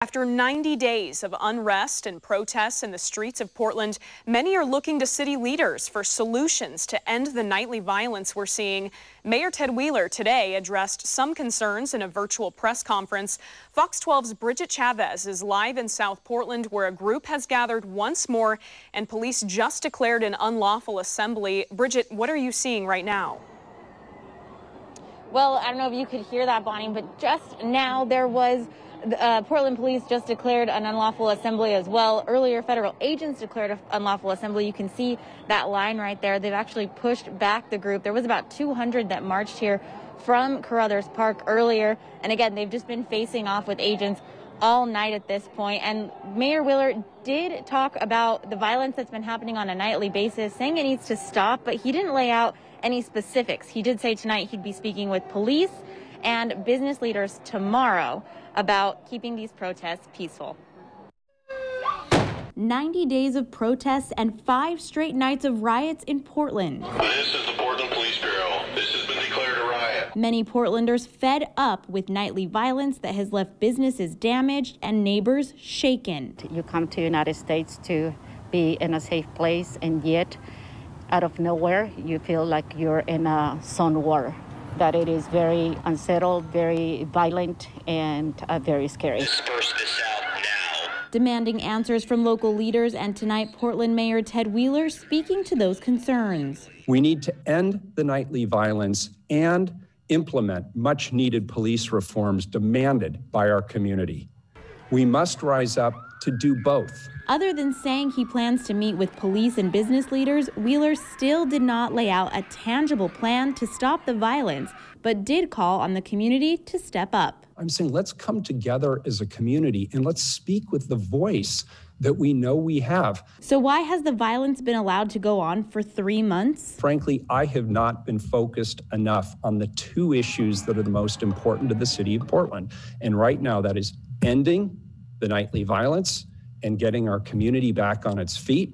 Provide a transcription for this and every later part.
After 90 days of unrest and protests in the streets of Portland, many are looking to city leaders for solutions to end the nightly violence we're seeing. Mayor Ted Wheeler today addressed some concerns in a virtual press conference. Fox 12's Bridget Chavez is live in South Portland, where a group has gathered once more and police just declared an unlawful assembly. Bridget, what are you seeing right now? Well, I don't know if you could hear that, Bonnie, but just now there was Portland police just declared an unlawful assembly as well. Earlier, federal agents declared an unlawful assembly. You can see that line right there. They've actually pushed back the group. There was about 200 that marched here from Carruthers Park earlier. And again, they've just been facing off with agents all night at this point. And Mayor Wheeler did talk about the violence that's been happening on a nightly basis, saying it needs to stop, but he didn't lay out any specifics. He did say tonight he'd be speaking with police and business leaders tomorrow about keeping these protests peaceful. 90 days of protests and 5 straight nights of riots in Portland. This is the Portland Police Bureau. This has been declared a riot. Many Portlanders fed up with nightly violence that has left businesses damaged and neighbors shaken. You come to the United States to be in a safe place, and yet out of nowhere you feel like you're in a zone war. That it is very unsettled, very violent, and very scary. Disperse this out now. Demanding answers from local leaders, and tonight Portland Mayor Ted Wheeler speaking to those concerns. We need to end the nightly violence and implement much-needed police reforms demanded by our community. We must rise up to do both. Other than saying he plans to meet with police and business leaders, Wheeler still did not lay out a tangible plan to stop the violence, but did call on the community to step up. I'm saying let's come together as a community and let's speak with the voice that we know we have. So why has the violence been allowed to go on for 3 months? Frankly, I have not been focused enough on the 2 issues that are the most important to the city of Portland. And right now that is ending the nightly violence and getting our community back on its feet.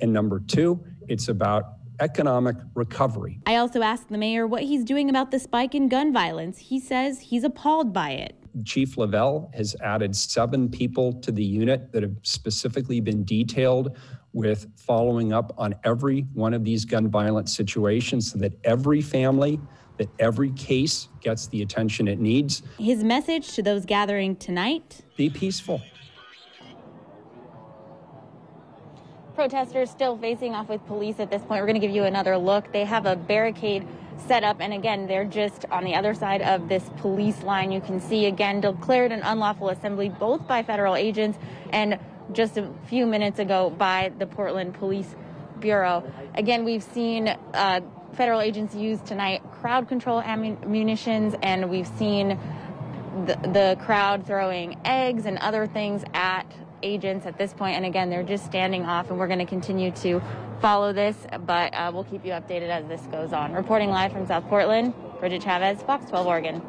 And number 2, it's about economic recovery. I also asked the mayor what he's doing about the spike in gun violence. He says he's appalled by it. Chief Lavelle has added 7 people to the unit that have specifically been detailed with following up on every one of these gun violence situations so that every family, that every case gets the attention it needs. His message to those gathering tonight? Be peaceful. Protesters still facing off with police at this point. We're going to give you another look. They have a barricade set up, and again, they're just on the other side of this police line. You can see, again, declared an unlawful assembly, both by federal agents and just a few minutes ago by the Portland Police Bureau. Again, we've seen federal agents use tonight crowd control munitions, and we've seen the crowd throwing eggs and other things at agents at this point. And again, they're just standing off, and we're going to continue to follow this, but we'll keep you updated as this goes on. Reporting live from South Portland, Bridget Chavez, Fox 12 Oregon.